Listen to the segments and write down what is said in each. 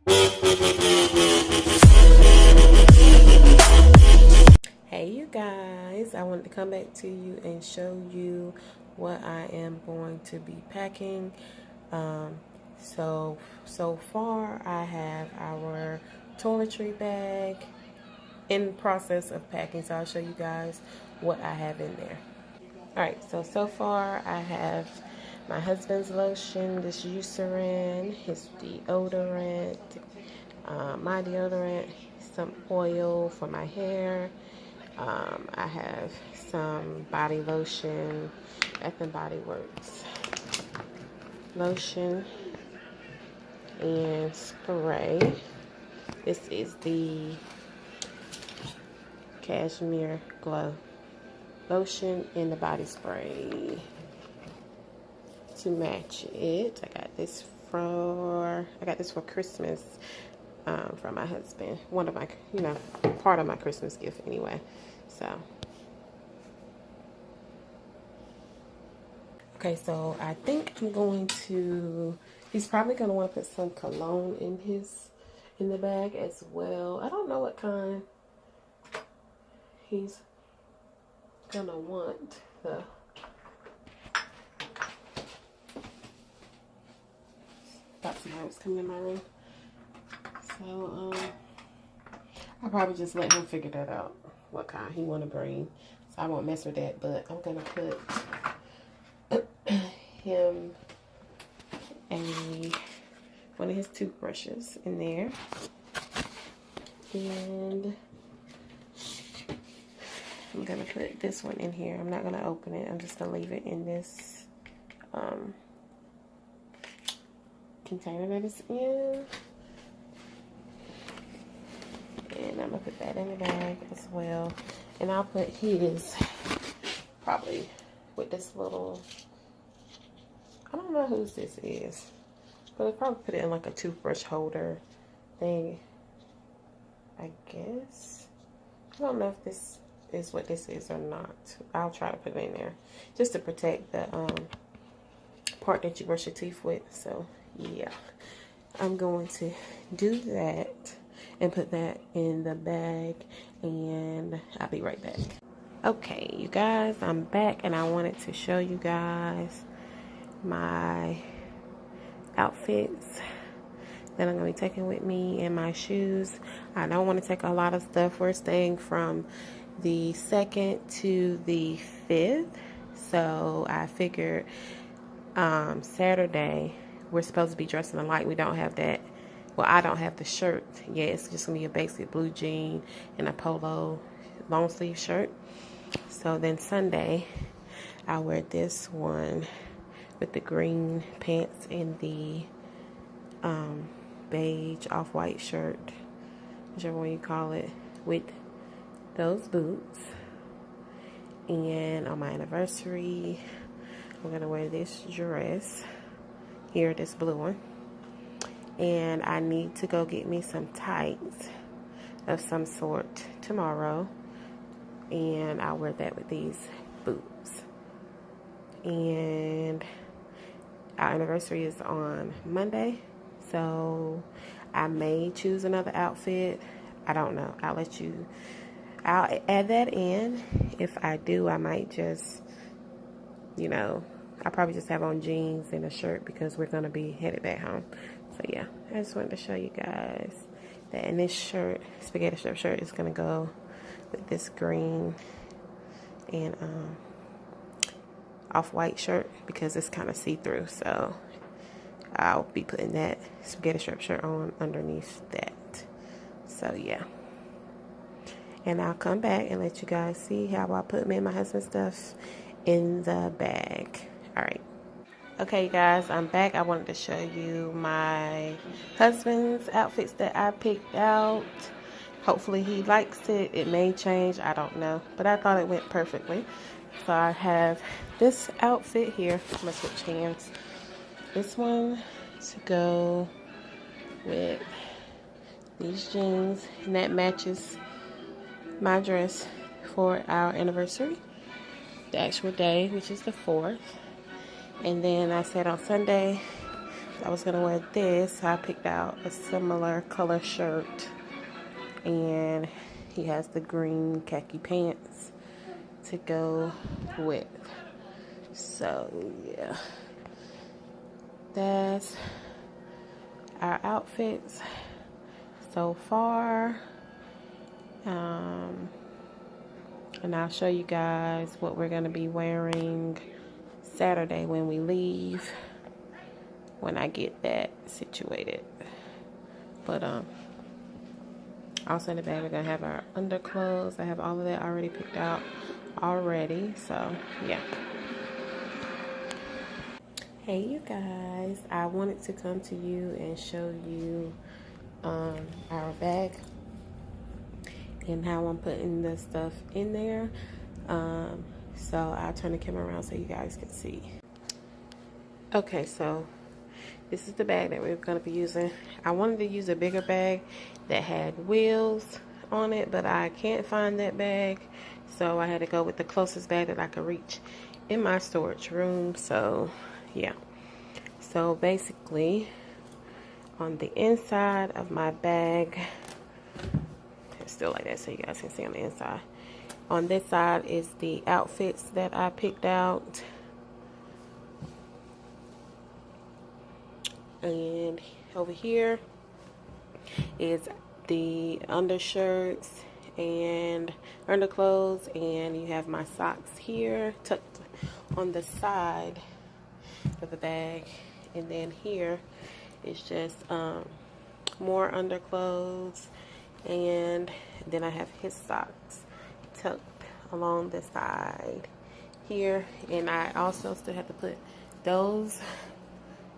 Hey you guys, I wanted to come back to you and show you what I am going to be packing. So far I have our toiletry bag in the process of packing, so I'll show you guys what I have in there. Alright, so far I have my husband's lotion, this Eucerin, his deodorant, my deodorant, some oil for my hair. I have some body lotion, Bath and Body Works lotion and spray. This is the Cashmere Glow lotion in the body spray to match it. I got this for Christmas from my husband. One of my, part of my Christmas gift anyway. So, okay, so I think I'm going to, he's probably going to want to put some cologne in the bag as well. I don't know what kind he's going to want. Thought somebody was coming in my room. So, I'll probably just let him figure that out, what kind he want to bring. So I won't mess with that, but I'm going to put him one of his toothbrushes in there. And I'm going to put this one in here. I'm not going to open it. I'm just going to leave it in this container that it's in. And I'm going to put that in the bag as well. And I'll put his probably with this little, I don't know whose this is, but I'll probably put it in like a toothbrush holder thing, I guess. I don't know if this is what this is or not. I'll try to put it in there just to protect the part that you brush your teeth with. So yeah, I'm going to do that and put that in the bag, and I'll be right back. Okay, you guys, I'm back, and I wanted to show you guys my outfits that I'm going to be taking with me and my shoes. I don't want to take a lot of stuff. We're staying from the 2nd to the 5th, so I figured Saturday we're supposed to be dressing alike. We don't have that. Well, I don't have the shirt yet. It's just going to be a basic blue jean and a polo long sleeve shirt. So then Sunday, I'll wear this one with the green pants and the beige off-white shirt, whichever one you call it, with those boots. And on my anniversary, I'm going to wear this dress here, this blue one. And I need to go get me some tights of some sort tomorrow, and I'll wear that with these boots. And our anniversary is on Monday, so I may choose another outfit. I don't know. I'll add that in. If I do, I might just, I'll probably just have on jeans and a shirt because we're going to be headed back home. So yeah, I just wanted to show you guys that. And this shirt, spaghetti strap shirt, is going to go with this green and off-white shirt because it's kind of see-through. So I'll be putting that spaghetti strap shirt on underneath that. So yeah. And I'll come back and let you guys see how I put me and my husband's stuff in the bag. Alright. Okay, you guys, I'm back. I wanted to show you my husband's outfits that I picked out. Hopefully he likes it. It may change. I don't know. But I thought it went perfectly. So I have this outfit here. I'm going to switch hands. This one to go with these jeans. And that matches my dress for our anniversary. The actual day, which is the 4th. And then I said on Sunday, I was gonna wear this. I picked out a similar color shirt, and he has the green khaki pants to go with. So yeah, that's our outfits so far. And I'll show you guys what we're gonna be wearing Saturday when we leave, when I get that situated. But also in the bag we're gonna have our underclothes. I have all of that already picked out already, so yeah. Hey you guys, I wanted to come to you and show you our bag and how I'm putting the stuff in there. So I'll turn the camera around so you guys can see. Okay, so this is the bag that we're going to be using. I wanted to use a bigger bag that had wheels on it, but I can't find that bag, so I had to go with the closest bag that I could reach in my storage room. So yeah, so basically on the inside of my bag, it's still like that so you guys can see on the inside. On this side is the outfits that I picked out, and over here is the undershirts and underclothes, and you have my socks here tucked on the side of the bag, and then here is just more underclothes, and then I have his socks tucked along the side here. And I also still have to put those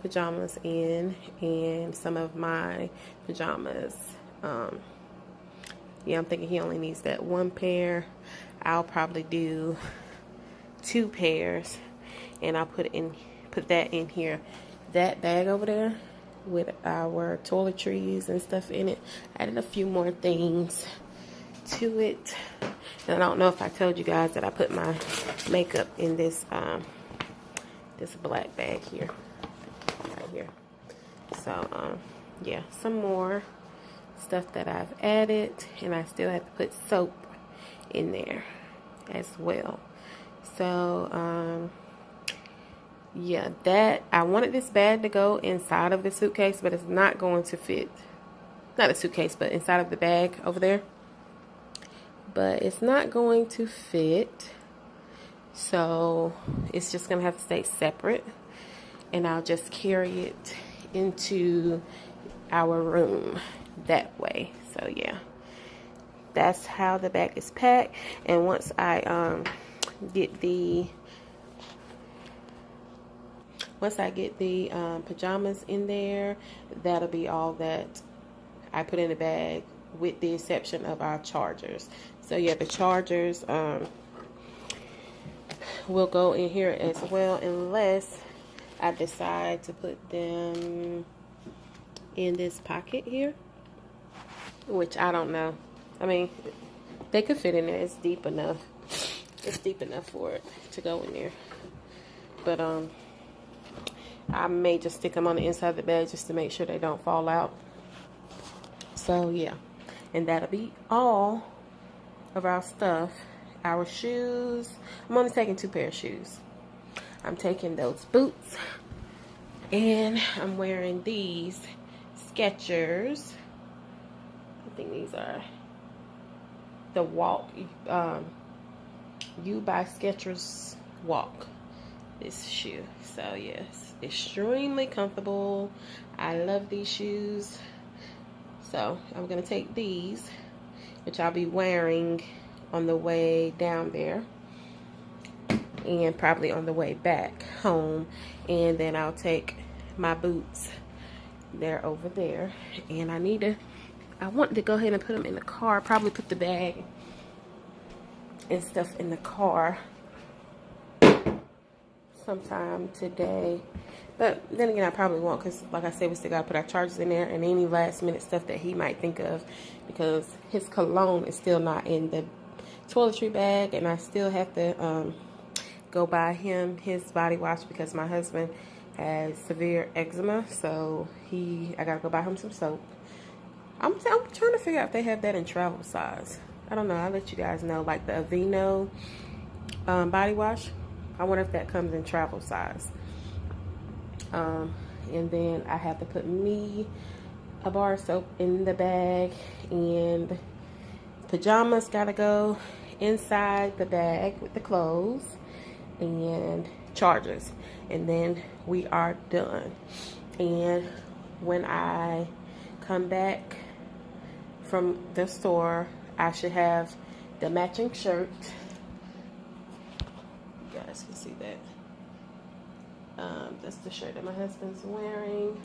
pajamas in and some of my pajamas. Yeah, I'm thinking he only needs that one pair. I'll probably do 2 pairs, and I'll put that in here. That bag over there with our toiletries and stuff in it. I added a few more things to it. And I don't know if I told you guys that I put my makeup in this this black bag here, right here. So yeah, some more stuff that I've added, and I still have to put soap in there as well. So yeah, that I wanted this bag to go inside of the suitcase, but it's not going to fit. Not a suitcase, but inside of the bag over there. But it's not going to fit, so it's just gonna have to stay separate, and I'll just carry it into our room that way. So yeah, that's how the bag is packed. And once I get the pajamas in there, that'll be all that I put in the bag, with the exception of our chargers. So yeah, the chargers will go in here as well, unless I decide to put them in this pocket here, which I don't know. I mean, they could fit in there. It's deep enough. It's deep enough for it to go in there. But I may just stick them on the inside of the bag just to make sure they don't fall out. So yeah, and that'll be all of our stuff. Our shoes, I'm only taking 2 pair of shoes. I'm taking those boots, and I'm wearing these Skechers. I think these are the Walk, You by Skechers Walk, this shoe. So yes, extremely comfortable. I love these shoes. So I'm gonna take these, which I'll be wearing on the way down there and probably on the way back home, and then I'll take my boots. They're over there, and I want to go ahead and put them in the car. Probably put the bag and stuff in the car sometime today, but then again I probably won't, because like I said, we still gotta put our chargers in there and any last minute stuff that he might think of, because his cologne is still not in the toiletry bag, and I still have to go buy him his body wash, because my husband has severe eczema, so I gotta go buy him some soap. I'm trying to figure out if they have that in travel size. I don't know. I'll let you guys know. Like the Aveeno body wash. I wonder if that comes in travel size. And then I have to put me a bar of soap in the bag, and pajamas gotta go inside the bag with the clothes and chargers, and then we are done. And when I come back from the store, I should have the matching shirt. You guys can see that. That's the shirt that my husband's wearing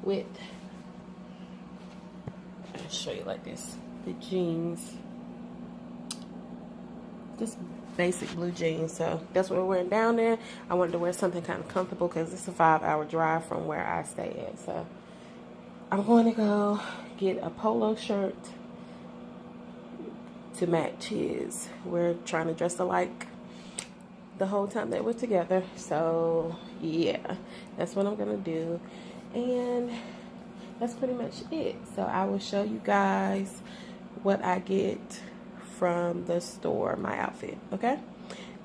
with, I'll show you like this, the jeans, just basic blue jeans. So that's what we're wearing down there. I wanted to wear something kind of comfortable because it's a 5-hour drive from where I stay at. So I'm going to go get a polo shirt to match his. We're trying to dress alike the whole time that we're together. So yeah, that's what I'm gonna do, and that's pretty much it. So I will show you guys what I get from the store, my outfit. Okay,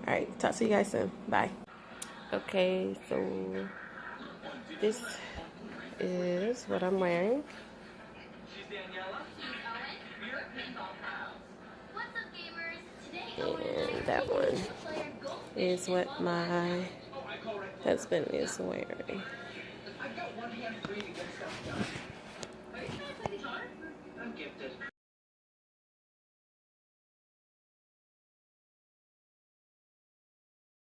all right, talk to you guys soon. Bye. Okay, so this is what I'm wearing. And that one is what my husband is wearing.